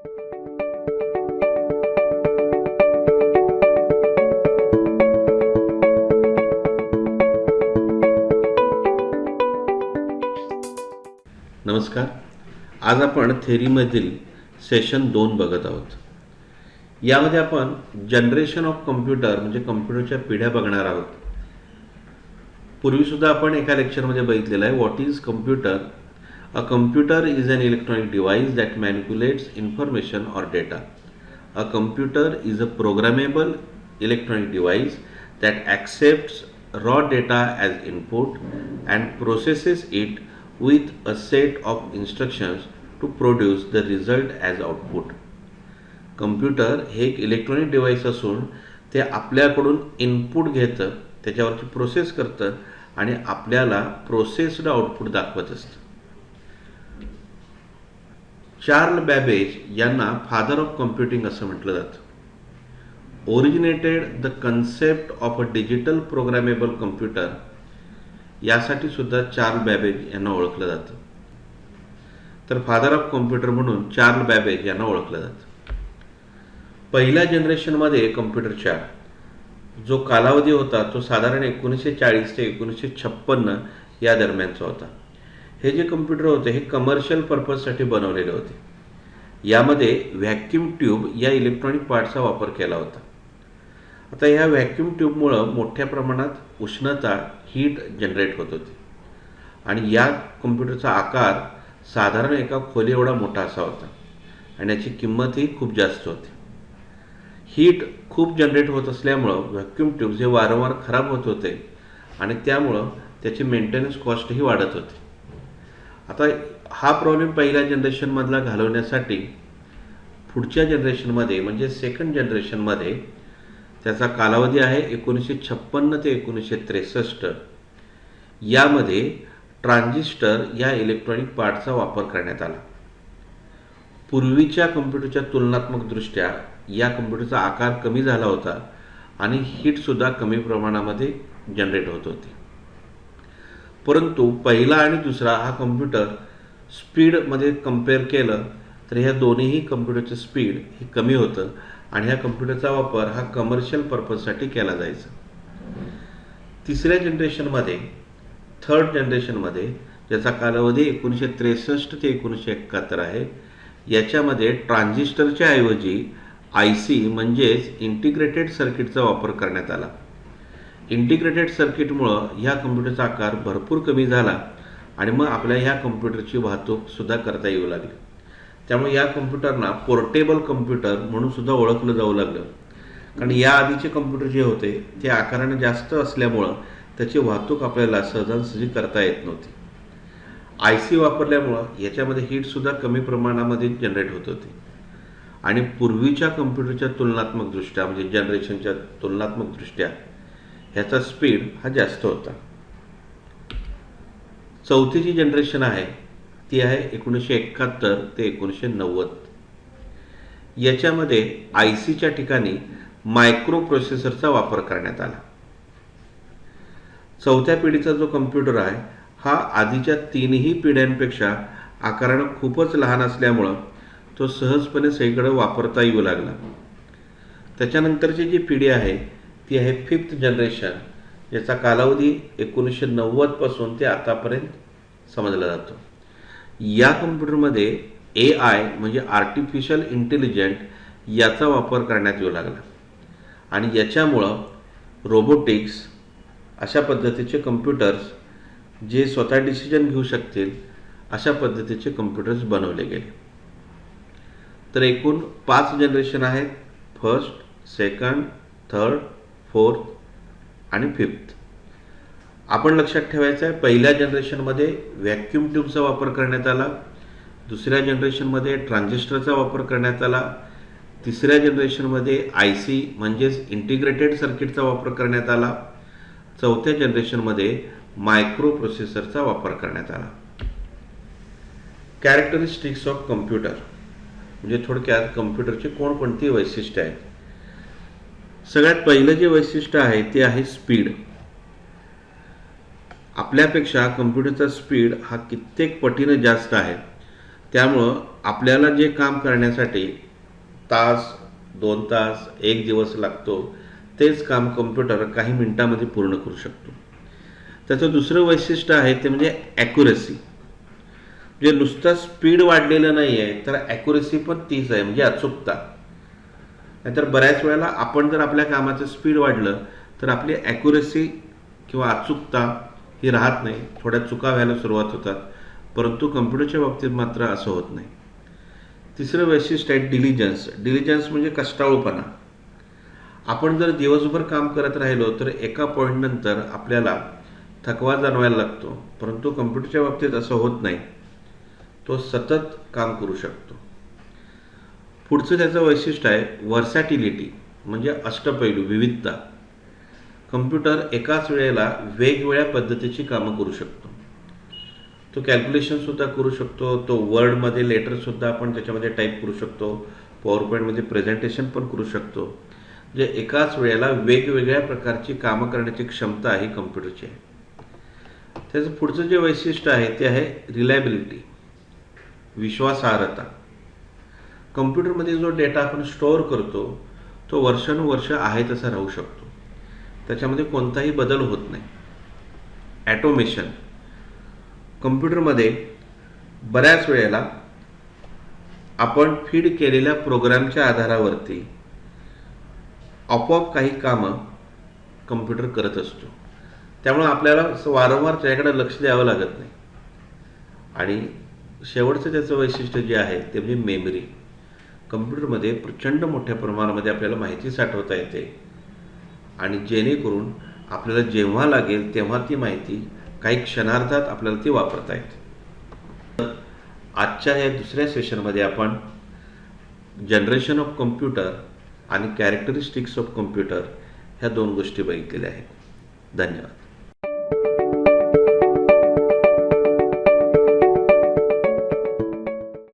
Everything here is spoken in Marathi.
नमस्कार. आज आपण थेरीमधील सेशन 2 बघत आहोत. यामध्ये आपण जनरेशन ऑफ कम्प्युटर म्हणजे कम्प्युटरच्या पिढ्या बघणार आहोत. पूर्वीसुद्धा आपण एका लेक्चरमध्ये बघितलेलं आहे what is computer. A computer is an electronic device that manipulates information or data. A computer is a programmable electronic device that accepts raw data as input and processes it with a set of instructions to produce the result as output. Computer हे एक इलेक्ट्रॉनिक डिव्हाइस असून ते आपल्याकडून इनपुट घेतं, त्याच्यावरची प्रोसेस करतं आणि आपल्याला प्रोसेस्ड आउटपुट दाखवत असतं. चार्ल्स बॅबेज यांना फादर ऑफ कम्प्युटिंग असं म्हटलं जातं. Originated the concept of a digital programmable computer यासाठी सुद्धा चार्ल्स बॅबेज यांना ओळखलं जातं. तर फादर ऑफ कम्प्युटर म्हणून चार्ल्स बॅबेज यांना ओळखलं जातं. पहिल्या जनरेशनमध्ये कम्प्युटरच्या जो कालावधी होता तो साधारण 1940 ते 1956 या दरम्यानचा होता. हे जे कम्प्युटर होते हे कमर्शियल पर्पजसाठी बनवलेले होते. यामध्ये व्हॅक्यूम ट्यूब या इलेक्ट्रॉनिक पार्टचा वापर केला होता. आता ह्या व्हॅक्यूम ट्यूबमुळं मोठ्या प्रमाणात उष्णता हीट जनरेट होत होती आणि या कम्प्युटरचा आकार साधारण एका खोली एवढा मोठा असा होता आणि याची किंमतही खूप जास्त होती. हीट खूप जनरेट होत असल्यामुळं व्हॅक्यूम ट्यूब्स हे वारंवार खराब होत होते आणि त्यामुळं त्याची मेंटेनन्स कॉस्टही वाढत होती. आता हा प्रॉब्लेम पहिल्या जनरेशनमधला घालवण्यासाठी पुढच्या जनरेशनमध्ये म्हणजे सेकंड जनरेशनमध्ये त्याचा कालावधी आहे 1956 ते 1963 यामध्ये ट्रान्झिस्टर या इलेक्ट्रॉनिक पार्टचा वापर करण्यात आला. पूर्वीच्या कम्प्युटरच्या तुलनात्मकदृष्ट्या या कम्प्युटरचा आकार कमी झाला होता आणि हीटसुद्धा कमी प्रमाणामध्ये जनरेट होत होती. परंतु पहिला आणि दुसरा हा कम्प्युटर स्पीडमध्ये कंपेअर केलं तर ह्या दोन्हीही कम्प्युटरचं स्पीड हे कमी होतं आणि ह्या कम्प्युटरचा वापर हा कमर्शियल पर्पजसाठी केला जायचा. तिसऱ्या जनरेशनमध्ये थर्ड जनरेशनमध्ये ज्याचा कालावधी 1963 ते 1971 आहे याच्यामध्ये ट्रान्झिस्टरच्या ऐवजी IC म्हणजेच इंटिग्रेटेड सर्किटचा वापर करण्यात आला. इंटिग्रेटेड सर्किटमुळं ह्या कम्प्युटरचा आकार भरपूर कमी झाला आणि मग आपल्या ह्या कम्प्युटरची वाहतूकसुद्धा करता येऊ लागली. त्यामुळे या कम्प्युटरना पोर्टेबल कम्प्युटर म्हणून सुद्धा ओळखलं जाऊ लागलं. कारण या आधीचे कम्प्युटर जे होते ते आकाराने जास्त असल्यामुळं त्याची वाहतूक आपल्याला सहजासहजी करता येत नव्हती. IC वापरल्यामुळं याच्यामध्ये हीटसुद्धा कमी प्रमाणामध्ये जनरेट होत होती आणि पूर्वीच्या कम्प्युटरच्या तुलनात्मकदृष्ट्या म्हणजे जनरेशनच्या तुलनात्मकदृष्ट्या ह्याचा स्पीड हा जास्त होता. चौथी जी जनरेशन आहे ती आहे 1971 ते 1990. याच्यामध्ये ICच्या ठिकाणी मायक्रो प्रोसेसरचा वापर करण्यात आला. चौथ्या पिढीचा जो कम्प्युटर आहे हा आधीच्या तीनही पिढ्यांपेक्षा आकारानं खूपच लहान असल्यामुळं तो सहजपणे सगळीकडे वापरता येऊ लागला. त्याच्यानंतरची जी पिढी आहे ती आहे 5th जनरेशन याचा कालावधी 1990 पासून ते आतापर्यंत समजला जातो. या कम्प्युटरमध्ये AI म्हणजे आर्टिफिशियल इंटेलिजंट याचा वापर करण्यात येऊ लागला आणि याच्यामुळं रोबोटिक्स अशा पद्धतीचे कम्प्युटर्स जे स्वतः डिसिजन घेऊ शकतील अशा पद्धतीचे कम्प्युटर्स बनवले गेले. तर एकूण 5 जनरेशन आहेत. फर्स्ट, सेकंड, थर्ड, फोर्थ आणि फिफ्थ. आपण लक्षात ठेवायचं आहे पहिल्या जनरेशनमध्ये व्हॅक्यूम ट्यूबचा वापर करण्यात आला. दुसऱ्या जनरेशनमध्ये ट्रान्झिस्टरचा वापर करण्यात आला. तिसऱ्या जनरेशनमध्ये IC म्हणजेच इंटिग्रेटेड सर्किटचा वापर करण्यात आला. चौथ्या जनरेशनमध्ये मायक्रो प्रोसेसरचा वापर करण्यात आला. कॅरेक्टरिस्टिक्स ऑफ कम्प्युटर म्हणजे थोडक्यात कम्प्युटरची कोणकोणती वैशिष्ट्ये आहेत. सगळ्यात पहिलं जे वैशिष्ट्य आहे ते आहे स्पीड. आपल्यापेक्षा कम्प्युटरचा स्पीड हा कित्येक पटीने जास्त आहे. त्यामुळं आपल्याला जे काम करण्यासाठी तास, 2 तास, 1 दिवस लागतो, तेच काम कम्प्युटर काही मिनिटांमध्ये पूर्ण करू शकतो. त्याचं दुसरं वैशिष्ट्य आहे ते म्हणजे ॲक्युरसी. म्हणजे नुसतं स्पीड वाढलेलं नाही आहे, तर ॲक्युरसी पण तीच आहे, म्हणजे अचूकता. नाहीतर बऱ्याच वेळेला आपण जर आपल्या कामाचं स्पीड वाढलं तर आपली ॲक्युरसी किंवा अचूकता ही राहत नाही, थोड्या चुका व्हायला सुरुवात होतात. परंतु कम्प्युटरच्या बाबतीत मात्र असं होत नाही. तिसरं वैशिष्ट्य आहे डिलिजन्स. डिलिजन्स म्हणजे कष्टाळूपणा. आपण जर दिवसभर काम करत राहिलो तर एका पॉईंटनंतर आपल्याला थकवा जाणवायला लागतो, परंतु कम्प्युटरच्या बाबतीत असं होत नाही. तो सतत काम करू शकतो. पुढचं त्याचं वैशिष्ट्य आहे व्हर्सॅटिलिटी, म्हणजे अष्टपैलू, विविधता. कम्प्युटर एकाच वेळेला वेगवेगळ्या पद्धतीची कामं करू शकतो. तो कॅल्क्युलेशनसुद्धा करू शकतो, तो वर्डमध्ये लेटरसुद्धा आपण त्याच्यामध्ये टाईप करू शकतो, पॉवर पॉईंटमध्ये प्रेझेंटेशन पण करू शकतो. जे एकाच वेळेला वेगवेगळ्या प्रकारची कामं करण्याची क्षमता ही कम्प्युटरची आहे. त्याचं पुढचं जे वैशिष्ट्य आहे ते आहे रिलायबिलिटी, विश्वासार्हता. कम्प्युटरमध्ये जो डेटा आपण स्टोअर करतो तो वर्षानुवर्ष आहे तसा राहू शकतो, त्याच्यामध्ये कोणताही बदल होत नाही. ॲटोमेशन. कम्प्युटरमध्ये बऱ्याच वेळेला आपण फीड केलेल्या प्रोग्रामच्या आधारावरती आपोआप काही कामं कम्प्युटर करत असतो. त्यामुळे आपल्याला वारंवार त्याच्याकडे लक्ष द्यावं लागत नाही. आणि शेवटचं त्याचं वैशिष्ट्य जे आहे ते म्हणजे मेमरी. कम्प्युटरमध्ये प्रचंड मोठ्या प्रमाणामध्ये आपल्याला माहिती साठवता येते आणि जेणेकरून आपल्याला जेव्हा लागेल तेव्हा ती माहिती काही क्षणार्धात आपल्याला ती वापरता येते. आजच्या या दुसऱ्या सेशनमध्ये आपण जनरेशन ऑफ कम्प्युटर आणि कॅरेक्टरिस्टिक्स ऑफ कम्प्युटर ह्या 2 गोष्टी बघितलेल्या आहेत. धन्यवाद.